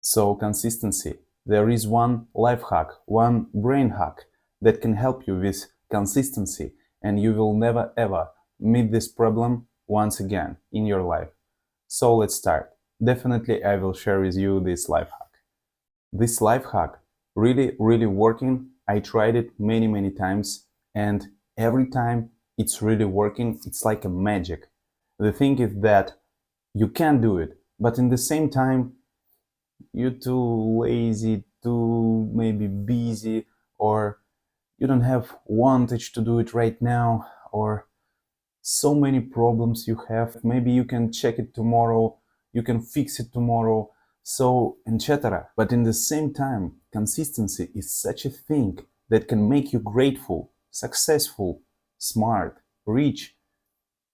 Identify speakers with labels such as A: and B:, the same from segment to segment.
A: So consistency. There is one life hack, one brain hack that can help you with consistency, and you will never ever meet this problem once again in your life. So let's start. Definitely I will share with you this life hack. This life hack really working. I tried it many times, and every time it's really working. It's like a magic. The thing is that you can do it, but in the same time you're too lazy, too maybe busy, or you don't have wantage to do it right now, or so many problems you have. Maybe you can check it tomorrow, you can fix it tomorrow, so etc. But in the same time, consistency is such a thing that can make you grateful, successful, smart, rich,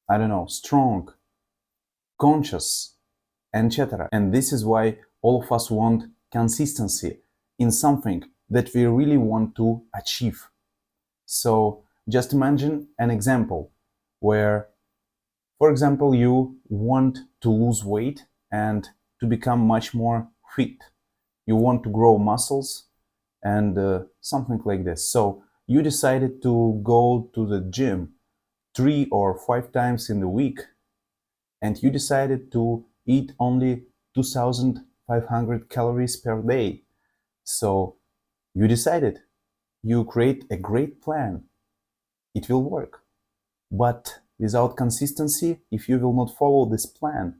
A: I don't know, strong, conscious, etc. And this is why all of us want consistency in something that we really want to achieve. So just imagine an example where, for example, you want to lose weight and to become much more fit. You want to grow muscles and something like this. So you decided to go to the gym 3 or 5 times in the week, and you decided to eat only 2,500 calories per day. So you decided, you create a great plan, it will work. But without consistency, if you will not follow this plan,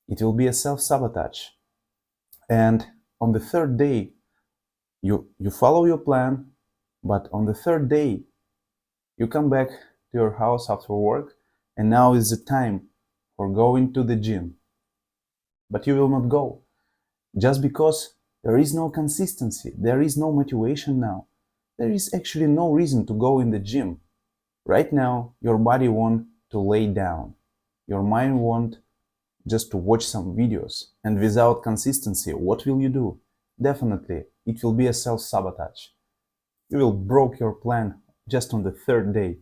A: it will be a self-sabotage. And on the third day, you follow your plan, but on the third day, you come back to your house after work, and now is the time for going to the gym. But you will not go, just because there is no consistency, there is no motivation now. There is actually no reason to go in the gym. Right now, your body wants to lay down. Your mind wants just to watch some videos. And without consistency, what will you do? Definitely, it will be a self-sabotage. You will break your plan just on the third day.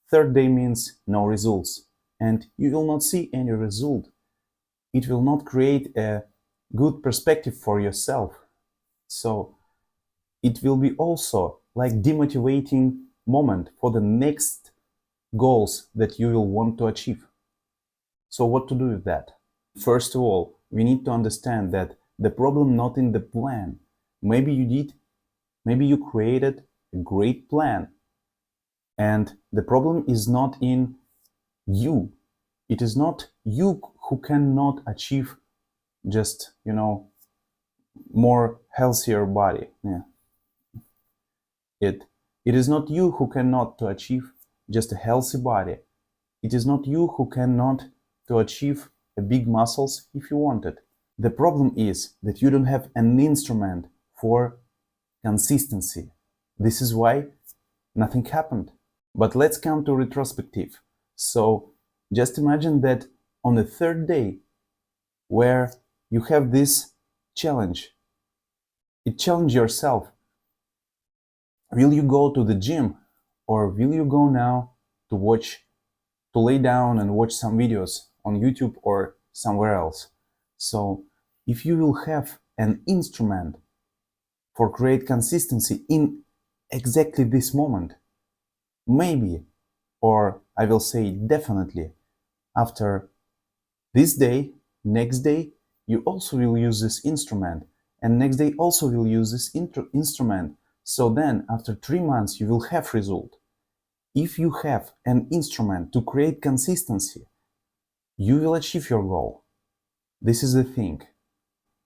A: Third day means no results. And you will not see any result. It will not create a good perspective for yourself. So it will be also like demotivating moment for the next goals that you will want to achieve. So what to do with that? First of all, we need to understand that the problem not in the plan. Maybe you created a great plan, and the problem is not in you. It is not you who cannot achieve just, more healthier body. Yeah. It is not you who cannot to achieve just a healthy body. It is not you who cannot to achieve a big muscles if you want it. The problem is that you don't have an instrument for consistency. This is why nothing happened. But let's come to retrospective. So just imagine that on the third day, where you have this challenge, it challenge yourself. Will you go to the gym, or will you go now to lay down and watch some videos on YouTube or somewhere else? So if you will have an instrument for create consistency in exactly this moment, maybe, or I will say definitely, after this day, next day, you also will use this instrument, and next day also will use this instrument. So then after 3 months you will have result. If you have an instrument to create consistency, you will achieve your goal. This is the thing.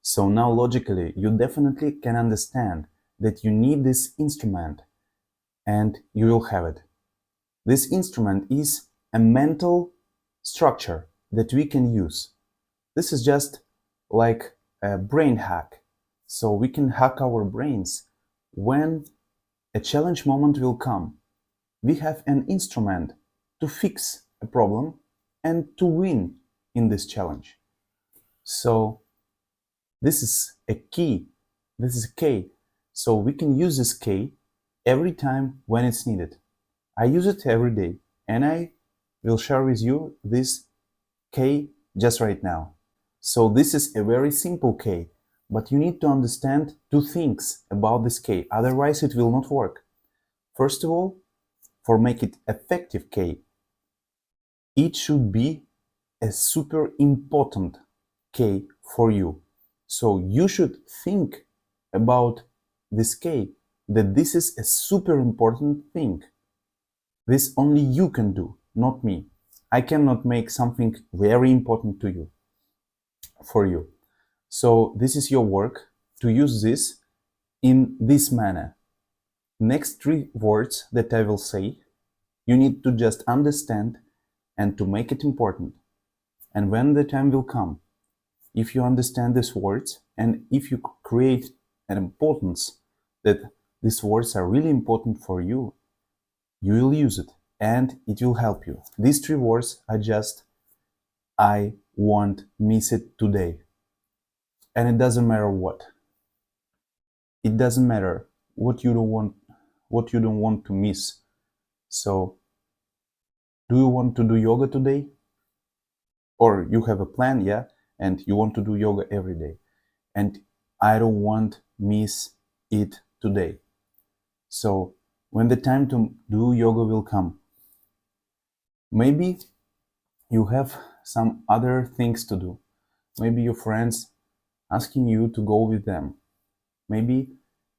A: So now logically you definitely can understand that you need this instrument, and you will have it. This instrument is a mental structure that we can use. This is just like a brain hack. So we can hack our brains. When a challenge moment will come, we have an instrument to fix a problem and to win in this challenge. So this is a key. This is a K. So we can use this K every time when it's needed. I use it every day, and I will share with you this K just right now. So this is a very simple K, But you need to understand two things about this K, otherwise it will not work. First of all, for make it effective K, it should be a super important K for you. So you should think about this K, that this is a super important thing. This only you can do, not me. I cannot make something very important to you, for you. So this is your work to use this in this manner. Next three words that I will say, you need to just understand and to make it important. And when the time will come, if you understand these words and if you create an importance that these words are really important for you, you will use it and it will help you. These three words are just, I won't miss it today. And it doesn't matter what. It doesn't matter what you don't want to miss. So, do you want to do yoga today? Or you have a plan, yeah, and you want to do yoga every day. And I don't want miss it today. So, when the time to do yoga will come, maybe you have some other things to do. Maybe your friends asking you to go with them. Maybe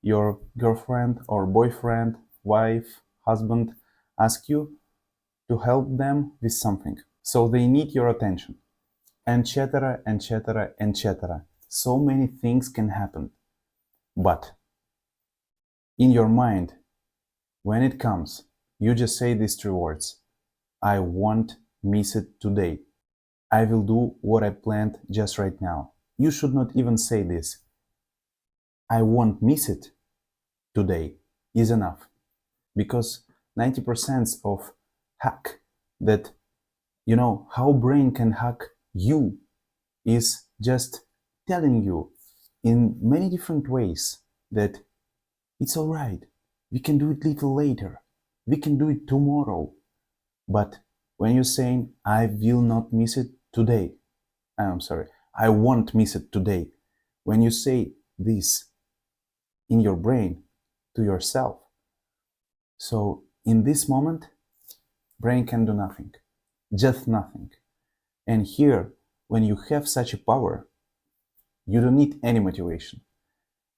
A: your girlfriend or boyfriend, wife, husband ask you to help them with something. So they need your attention. Etc., etc., etc. So many things can happen. But in your mind, when it comes, you just say these three words. I won't miss it today. I will do what I planned just right now. You should not even say this. I won't miss it today is enough. Because 90% of hack that, how brain can hack you is just telling you in many different ways that it's all right. We can do it little later. We can do it tomorrow. But when you're saying, I will not miss it today, I'm sorry, I won't miss it today. When you say this in your brain to yourself, so in this moment, brain can do nothing, just nothing. And here, when you have such a power, you don't need any motivation.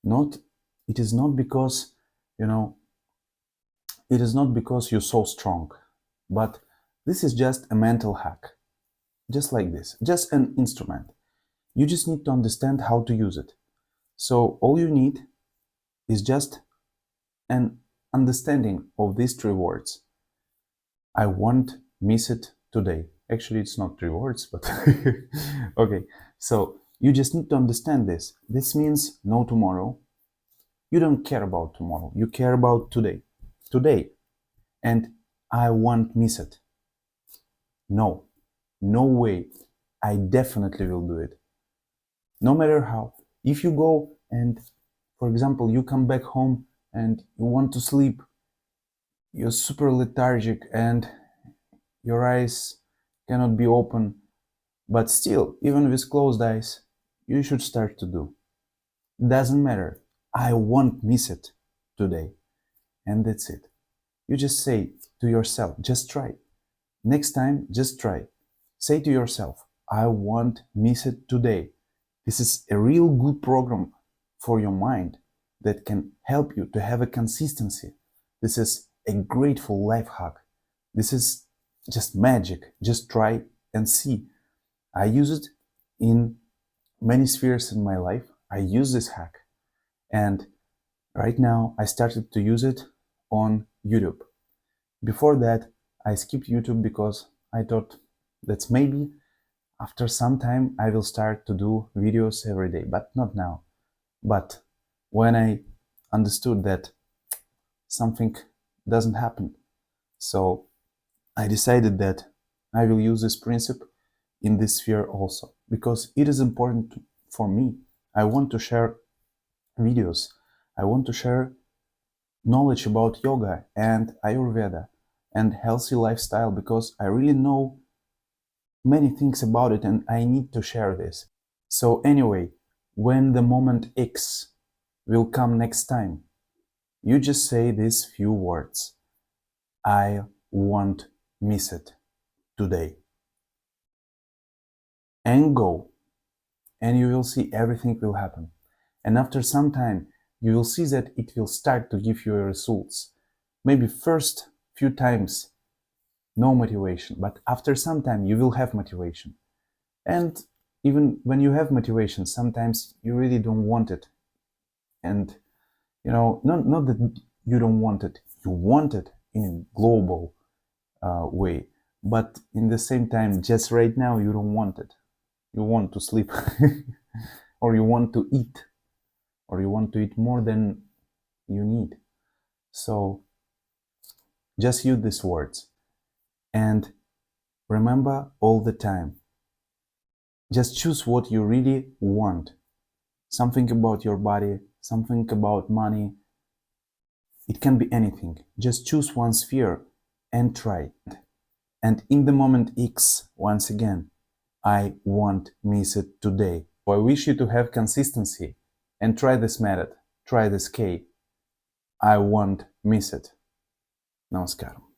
A: It is not because, it is not because you're so strong, but this is just a mental hack. Just like this, just an instrument. You just need to understand how to use it. So all you need is just an understanding of these three words. I won't miss it today. Actually, it's not three words, but okay. So you just need to understand this. This means no tomorrow. You don't care about tomorrow. You care about today. Today. And I won't miss it. No. No way. I definitely will do it. No matter how. If you go and, for example, you come back home and you want to sleep, you're super lethargic and your eyes cannot be open, but still, even with closed eyes, you should start to do. Doesn't matter. I won't miss it today. And that's it. You just say to yourself, just try. Next time, just try. Say to yourself, I won't miss it today. This is a real good program for your mind that can help you to have a consistency. This is a grateful life hack. This is just magic. Just try and see. I use it in many spheres in my life. I use this hack. And right now I started to use it on YouTube. Before that, I skipped YouTube because I thought that maybe after some time I will start to do videos every day, but not now. But when I understood that something doesn't happen, so I decided that I will use this principle in this sphere also, because it is important for me. I want to share videos. I want to share knowledge about yoga and Ayurveda and healthy lifestyle, because I really know many things about it and I need to share this. So anyway, when the moment X will come next time, you just say these few words. I won't miss it today. And go. And you will see everything will happen. And after some time, you will see that it will start to give you results. Maybe first few times, no motivation, but after some time you will have motivation. And even when you have motivation, sometimes you really don't want it. And not that you don't want it, you want it in a global way, but in the same time, just right now you don't want it. You want to sleep or you want to eat, or you want to eat more than you need. So just use these words and remember all the time, just choose what you really want. Something about your body, something about money. It can be anything. Just choose one sphere and try. And in the moment X, once again, I won't miss it today. I wish you to have consistency and try this method. Try this K. I won't miss it. Namaskaram.